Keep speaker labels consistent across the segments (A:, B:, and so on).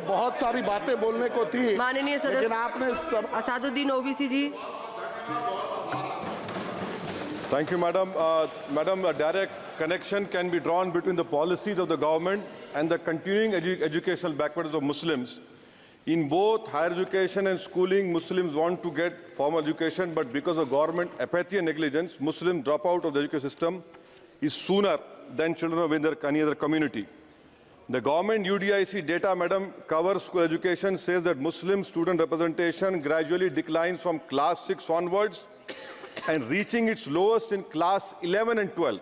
A: बहुत सारी बातें बोलने को थी,
B: माननीय
A: लेकिन आपने
B: असादुद्दीन ओवैसी जी।
C: Thank you, Madam. Madam, a direct connection can be drawn between the policies of the government and the continuing educational backwardness of Muslims. In both higher education and schooling, Muslims want to get formal education, but because of government apathy and negligence, Muslims drop out of the education system is sooner than children of any other community. The government UDIC data, Madam, covers school education, says that Muslim student representation gradually declines from class 6 onwards and reaching its lowest in class 11 and 12.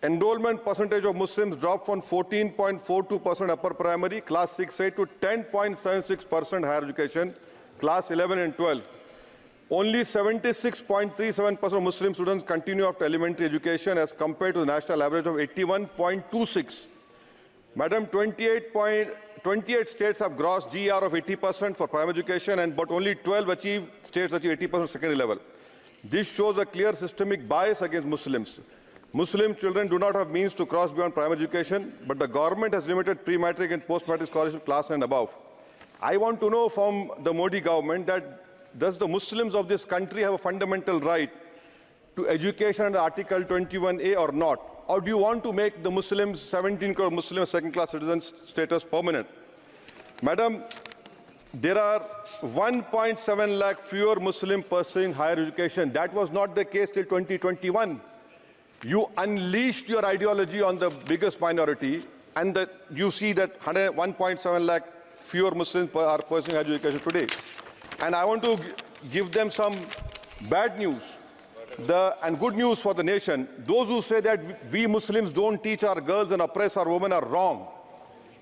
C: Enrollment percentage of Muslims dropped from 14.42% upper primary, class 6A, to 10.76% higher education, class 11 and 12. Only 76.37% of Muslim students continue after elementary education as compared to the national average of 81.26. Madam, 28 states have gross GR of 80% for primary education, but only 12 states achieve 80% secondary level. This shows a clear systemic bias against Muslims. Muslim children do not have means to cross beyond primary education, but the government has limited pre-matric and post-matric scholarship class and above. I want to know from the Modi government that does the Muslims of this country have a fundamental right to education under Article 21A or not? Or do you want to make the Muslims, 17 crore Muslim second-class citizens status permanent? Madam, there are 1.7 lakh fewer Muslims pursuing higher education. That was not the case till 2021. You unleashed your ideology on the biggest minority, and that you see that 1.7 lakh fewer Muslims are pursuing higher education today. And I want to give them some bad news and good news for the nation. Those who say that we Muslims don't teach our girls and oppress our women are wrong.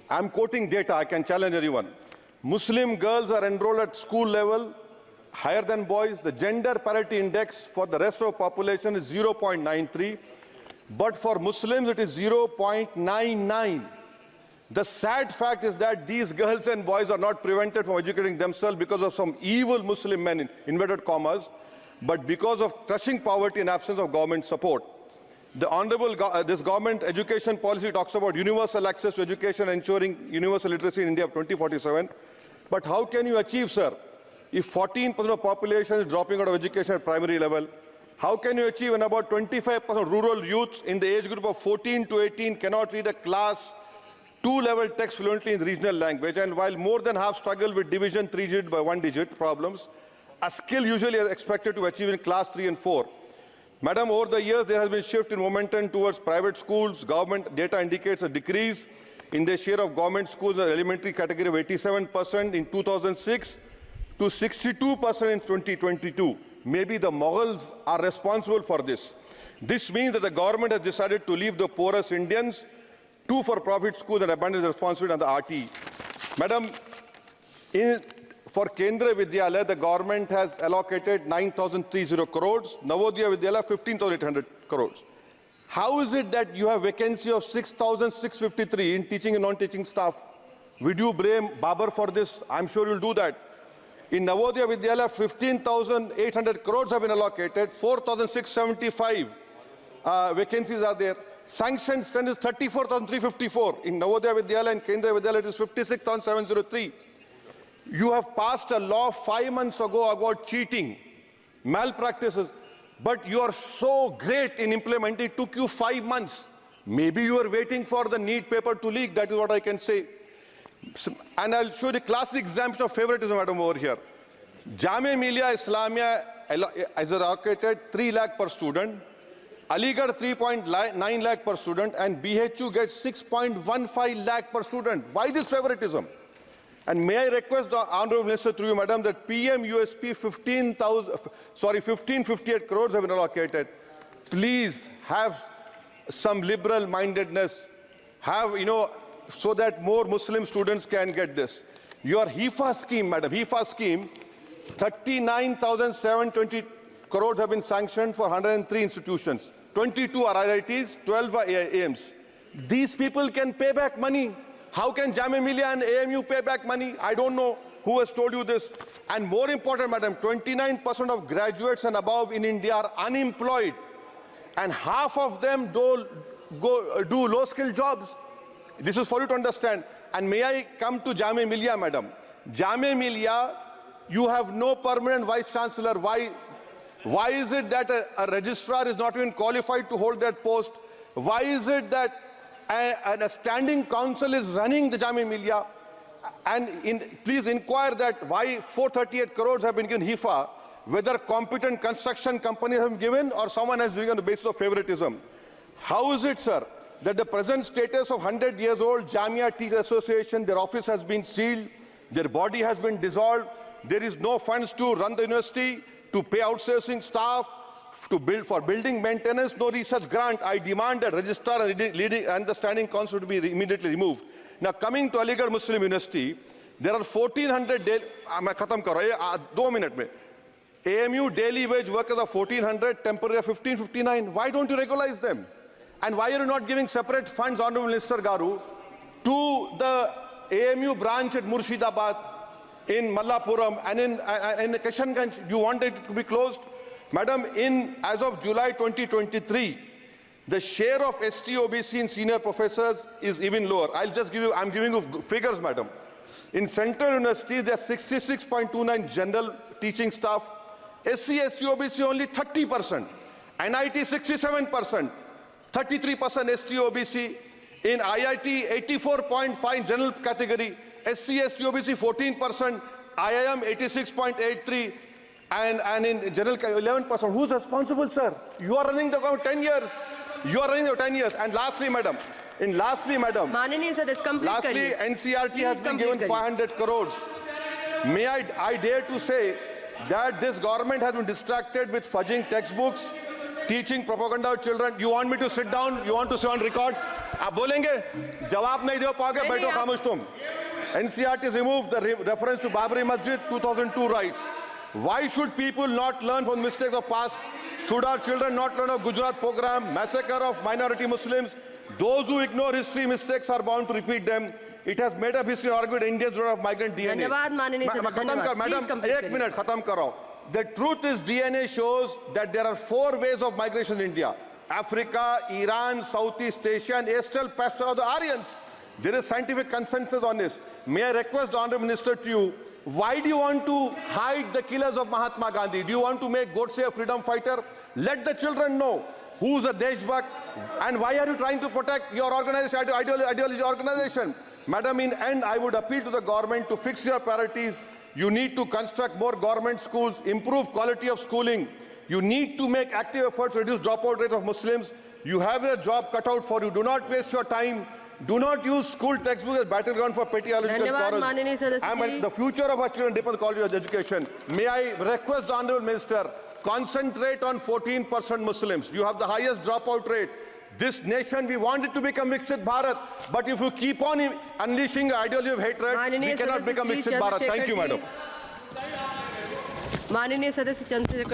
C: I'm quoting data. I can challenge anyone. Muslim girls are enrolled at school level higher than boys. The gender parity index for the rest of the population is 0.93, but for Muslims it is 0.99. The sad fact is that these girls and boys are not prevented from educating themselves because of some evil Muslim men, in inverted commas, but because of crushing poverty and absence of government support. The honorable this government education policy talks about universal access to education, ensuring universal literacy in India of 2047. But how can you achieve, sir, if 14% of the population is dropping out of education at primary level? How can you achieve when about 25% of rural youths in the age group of 14 to 18 cannot read a class 2 level text fluently in regional language? And while more than half struggle with division 3-digit by 1-digit problems, a skill usually is expected to achieve in class 3 and 4. Madam, over the years, there has been a shift in momentum towards private schools. Government data indicates a decrease in the share of government schools in the elementary category of 87% in 2006 to 62% in 2022. Maybe the Mughals are responsible for this. This means that the government has decided to leave the poorest Indians to for-profit schools and abandon the responsibility on the RT. Madam, for Kendra Vidyalaya, the government has allocated 9,030 crores, Navodaya Vidyalaya 15,800 crores. How is it that you have vacancy of 6,653 in teaching and non-teaching staff? Would you blame Babar for this? I'm sure you'll do that. In Navodaya Vidyalaya, 15,800 crores have been allocated, 4,675 vacancies are there. Sanctioned strength is 34,354. In Navodaya Vidyalaya and Kendra Vidyalaya, it is 56,703. You have passed a law 5 months ago about cheating, malpractices, but you are so great in implementing. It took you 5 months. Maybe you are waiting for the NEET paper to leak. That is what I can say. And I'll show the classic example of favoritism, madam, over here. Jamia Millia Islamia is allocated 3 lakh per student, Aligarh 3.9 lakh per student, and BHU gets 6.15 lakh per student. Why this favoritism? And may I request the Honorable Minister through you, madam, that PM USP 1558 crores have been allocated. Please have some liberal mindedness, so that more Muslim students can get this. Your HIFA scheme, madam, HIFA scheme, 39,720 crores have been sanctioned for 103 institutions. 22 are IITs, 12 are AIMs. These people can pay back money. How can Jamia Millia and AMU pay back money? I don't know who has told you this. And more important, madam, 29% of graduates and above in India are unemployed. And half of them do low-skilled jobs. This is for you to understand. And may I come to Jamia Millia, madam? Jamia Millia, you have no permanent vice chancellor. Why is it that a registrar is not even qualified to hold that post? Why is it that a standing council is running the Jamia Millia? And please inquire that why 438 crores have been given HIFA, whether competent construction companies have been given or someone has been on the basis of favoritism. How is it, sir, that the present status of 100 years old Jamia Teachers Association, their office has been sealed, their body has been dissolved, there is no funds to run the university, to pay outsourcing staff, to build for building maintenance, no research grant? I demand that registrar and the standing council to be immediately removed. Now, coming to Aligarh Muslim University, there are 1,400 daily. मैं खत्म कर रहा हूँ 2 minute में. AMU daily wage workers are 1,400, temporary 1,559. Why don't you regularize them? And why are you not giving separate funds, Honorable Minister Garu, to the AMU branch at Murshidabad, in Mallapuram, and in Kishanganj? You want it to be closed? Madam, as of July 2023, the share of ST-OBC in senior professors is even lower. I'm giving you figures, madam. In central universities, there are 66.29 general teaching staff. SC, ST-OBC only 30%. NIT 67%. 33% ST-OBC. In IIT, 84.5 general category. SC, ST-OBC 14%. IIM 86.83%. And in general 11%. Who's responsible, sir? You are running the government 10 years. You are running the 10 years. And lastly, madam.
B: Mananiya sir, this complete
C: Lastly, NCRT has been given 500 crores. May I dare to say that this government has been distracted with fudging textbooks, teaching propaganda to children. You want me to sit down? You want to sit on record? आप बोलेंगे? जवाब नहीं दे पाओगे? बैठो खामोश तुम. NCRT has removed the reference to Babri Masjid 2002 rights. Why should people not learn from mistakes of past? Should our children not learn of Gujarat program, massacre of minority Muslims? Those who ignore history mistakes are bound to repeat them. It has made up history and argued Indians don't have migrant DNA.
B: धन्यवाद माननीय सदस्य.
C: Madam, 1 minute, khatam karo. The truth is DNA shows that there are 4 ways of migration in India. Africa, Iran, Southeast Asia, and Eastern pasture of the Aryans. There is scientific consensus on this. May I request the Honourable Minister to you, why do you want to hide the killers of Mahatma Gandhi? Do you want to make Godse a freedom fighter? Let the children know who's a Deshbhakt and why are you trying to protect your organization, ideology organization? Madam, in end, I would appeal to the government to fix your priorities. You need to construct more government schools, improve quality of schooling. You need to make active efforts to reduce dropout rate of Muslims. You have a job cut out for you. Do not waste your time. Do not use school textbooks as battleground for petty ideological quarrels. The future of our children depends on quality of education. May I request the Honourable Minister, concentrate on 14% Muslims. You have the highest dropout rate. This nation, we want it to become Viksit Bharat. But if you keep on unleashing ideology of hatred, we cannot become Viksit Bharat. Thank you, madam.
B: माननीय सदस्य चंद्रशेखर